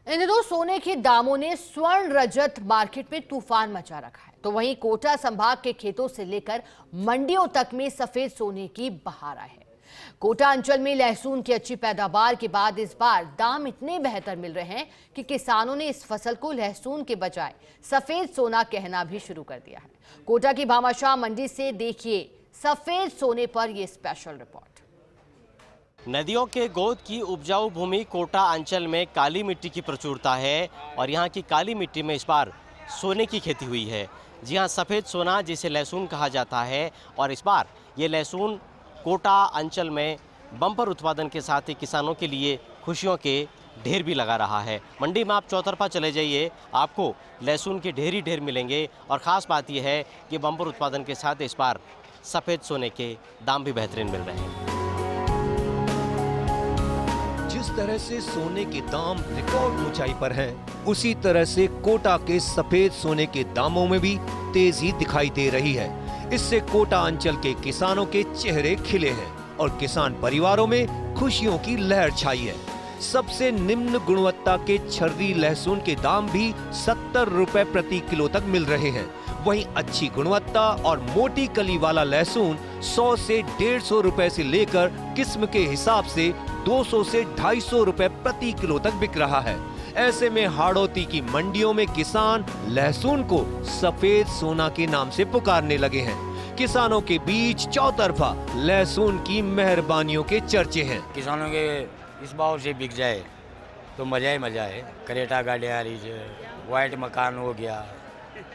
इन दिनों सोने के दामों ने स्वर्ण रजत मार्केट में तूफान मचा रखा है, तो वहीं कोटा संभाग के खेतों से लेकर मंडियों तक में सफेद सोने की बहार है। कोटा अंचल में लहसुन की अच्छी पैदावार के बाद इस बार दाम इतने बेहतर मिल रहे हैं कि किसानों ने इस फसल को लहसुन के बजाय सफेद सोना कहना भी शुरू कर दिया है। कोटा की भामाशाह मंडी से देखिए सफेद सोने पर यह स्पेशल रिपोर्ट। नदियों के गोद की उपजाऊ भूमि कोटा अंचल में काली मिट्टी की प्रचुरता है और यहाँ की काली मिट्टी में इस बार सोने की खेती हुई है। जी हाँ, सफ़ेद सोना जिसे लहसुन कहा जाता है और इस बार ये लहसुन कोटा अंचल में बम्पर उत्पादन के साथ ही किसानों के लिए खुशियों के ढेर भी लगा रहा है। मंडी में आप चौतरफा चले जाइए, आपको लहसुन के ढेर ही ढेर मिलेंगे और ख़ास बात यह है कि बम्पर उत्पादन के साथ इस बार सफ़ेद सोने के दाम भी बेहतरीन मिल रहे हैं। जिस तरह से सोने के दाम रिकॉर्ड ऊंचाई पर हैं, उसी तरह से कोटा के सफेद सोने के दामों में भी तेजी दिखाई दे रही है। इससे कोटा अंचल के किसानों के चेहरे खिले हैं और किसान परिवारों में खुशियों की लहर छाई है। सबसे निम्न गुणवत्ता के छर्री लहसुन के दाम भी 70 रुपए प्रति किलो तक मिल रहे हैं। वहीं अच्छी गुणवत्ता और मोटी कली वाला लहसुन 100 से 150 रुपए से लेकर किस्म के हिसाब से 200 से 250 रुपए प्रति किलो तक बिक रहा है। ऐसे में हाड़ौती की मंडियों में किसान लहसुन को सफेद सोना के नाम से पुकारने लगे हैं। किसानों के बीच चौतरफा लहसुन की मेहरबानियों के चर्चे हैं। किसानों के इस भाव से बिक जाए तो मजा ही मजा है। करेटा गाड़ी आ रही है, व्हाइट मकान हो गया,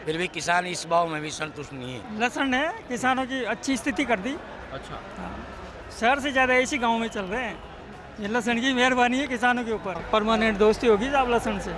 फिर भी किसान इस भाव में भी संतुष्ट नहीं है। लहसुन ने किसानों की अच्छी स्थिति कर दी। अच्छा, शहर से ज़्यादा इसी गांव में चल रहे हैं। ये लहसुन की मेहरबानी है किसानों के ऊपर। परमानेंट दोस्ती होगी साहब लहसुन से,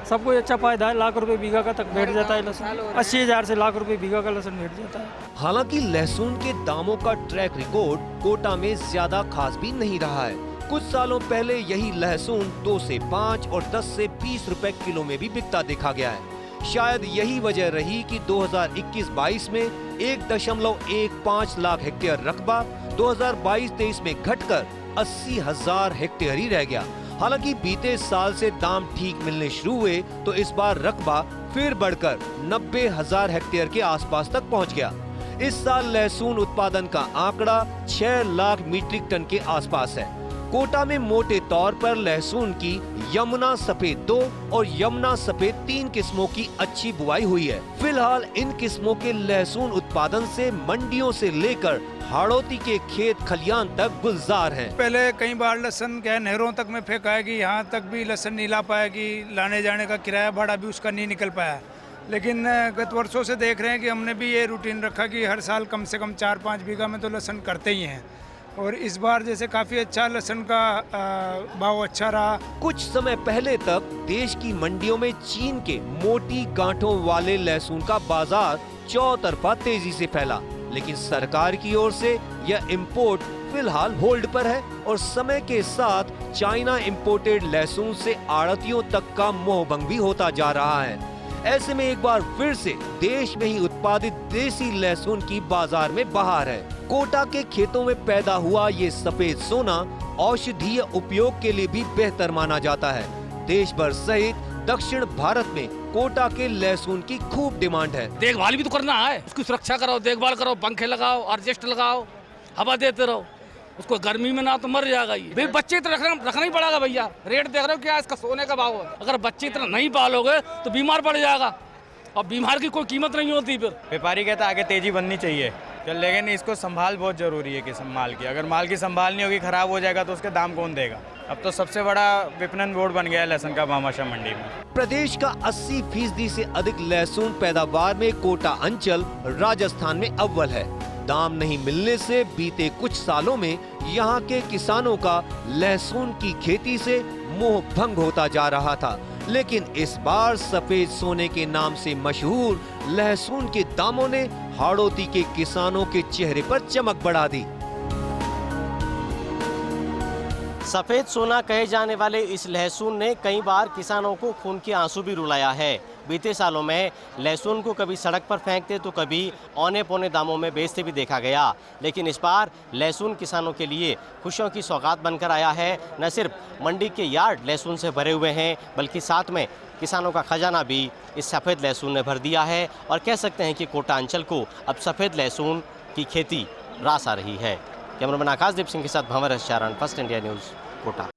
सबको अच्छा फायदा है। लाख रुपए बीघा का तक बैठ जाता है लहसुन। 80,000 से लाख रुपए बीघा का लहसुन बैठ जाता है। हालांकि लहसुन के दामों का ट्रैक रिकॉर्ड कोटा में ज्यादा खास भी नहीं रहा है। कुछ सालों पहले यही लहसुन 2 से 5 और 10 से 20 रुपए किलो में भी बिकता देखा गया है। शायद यही वजह रही कि 2021-22 में 1.15 लाख हेक्टेयर रकबा 2022-23 में घटकर 80,000 हेक्टेयर ही रह गया। हालांकि बीते साल से दाम ठीक मिलने शुरू हुए तो इस बार रकबा फिर बढ़कर 90,000 हेक्टेयर के आसपास तक पहुंच गया। इस साल लहसुन उत्पादन का आंकड़ा 6 लाख मीट्रिक टन के आसपास है। कोटा में मोटे तौर पर लहसुन की यमुना सफेद 2 और यमुना सफेद 3 किस्मों की अच्छी बुआई हुई है। फिलहाल इन किस्मों के लहसुन उत्पादन से मंडियों से लेकर हाड़ौती के खेत खलियान तक गुलजार हैं। पहले कई बार लहसुन क्या नहरों तक में फेंकाएगी, यहाँ तक भी लहसुन नहीं ला पाएगी, लाने जाने का किराया भाड़ा भी उसका नहीं निकल पाया। लेकिन गत वर्षों से देख रहे हैं कि हमने भी ये रूटीन रखा कि हर साल कम से कम 4-5 बीघा में तो लहसुन करते ही हैं। और इस बार जैसे काफी अच्छा लहसुन का भाव अच्छा रहा। कुछ समय पहले तक देश की मंडियों में चीन के मोटी गांठों वाले लहसुन का बाजार चौतरफा तेजी से फैला, लेकिन सरकार की ओर से यह इंपोर्ट फिलहाल होल्ड पर है और समय के साथ चाइना इंपोर्टेड लहसुन से आड़तियों तक का मोहभंग भी होता जा रहा है। ऐसे में एक बार फिर से देश में ही उत्पादित देसी लहसुन की बाजार में बहार है। कोटा के खेतों में पैदा हुआ ये सफेद सोना औषधीय उपयोग के लिए भी बेहतर माना जाता है। देश भर सहित दक्षिण भारत में कोटा के लहसुन की खूब डिमांड है। देखभाल भी तो करना है, उसकी सुरक्षा करो, देखभाल करो, पंखे लगाओ, एडजस्ट लगाओ, हवा देते रहो। उसको गर्मी में ना तो मर जाएगा ये। भाई बच्चे तो रखना ही पड़ेगा भैया। रेट देख रहे हो क्या इसका सोने का भाव है। अगर बच्चे इतना नहीं पालोगे तो बीमार पड़ जाएगा और बीमार की कोई कीमत नहीं होती। फिर व्यापारी कहता है आगे तेजी बननी चाहिए, लेकिन इसको संभाल बहुत जरूरी है कि माल की अगर माल की संभाल नहीं होगी, खराब हो जाएगा तो उसके दाम कौन देगा। अब तो सबसे बड़ा विपणन बोर्ड बन गया है लहसुन का भामाशाह मंडी में। प्रदेश का 80% से अधिक लहसुन पैदावार में कोटा अंचल राजस्थान में अव्वल है। दाम नहीं मिलने से बीते कुछ सालों में यहाँ के किसानों का लहसुन की खेती से मोह भंग होता जा रहा था, लेकिन इस बार सफेद सोने के नाम से मशहूर लहसुन के दामों ने हाड़ौती के किसानों के चेहरे पर चमक बढ़ा दी। सफेद सोना कहे जाने वाले इस लहसुन ने कई बार किसानों को खून के आंसू भी रुलाया है। बीते सालों में लहसुन को कभी सड़क पर फेंकते तो कभी औने पौने दामों में बेचते भी देखा गया, लेकिन इस बार लहसुन किसानों के लिए खुशियों की सौगात बनकर आया है। न सिर्फ मंडी के यार्ड लहसुन से भरे हुए हैं, बल्कि साथ में किसानों का खजाना भी इस सफ़ेद लहसुन ने भर दिया है और कह सकते हैं कि कोटा अंचल को अब सफ़ेद लहसुन की खेती रास आ रही है। कैमरामैन आकाशदीप सिंह के साथ भंवर चारण, फर्स्ट इंडिया न्यूज़, कोटा।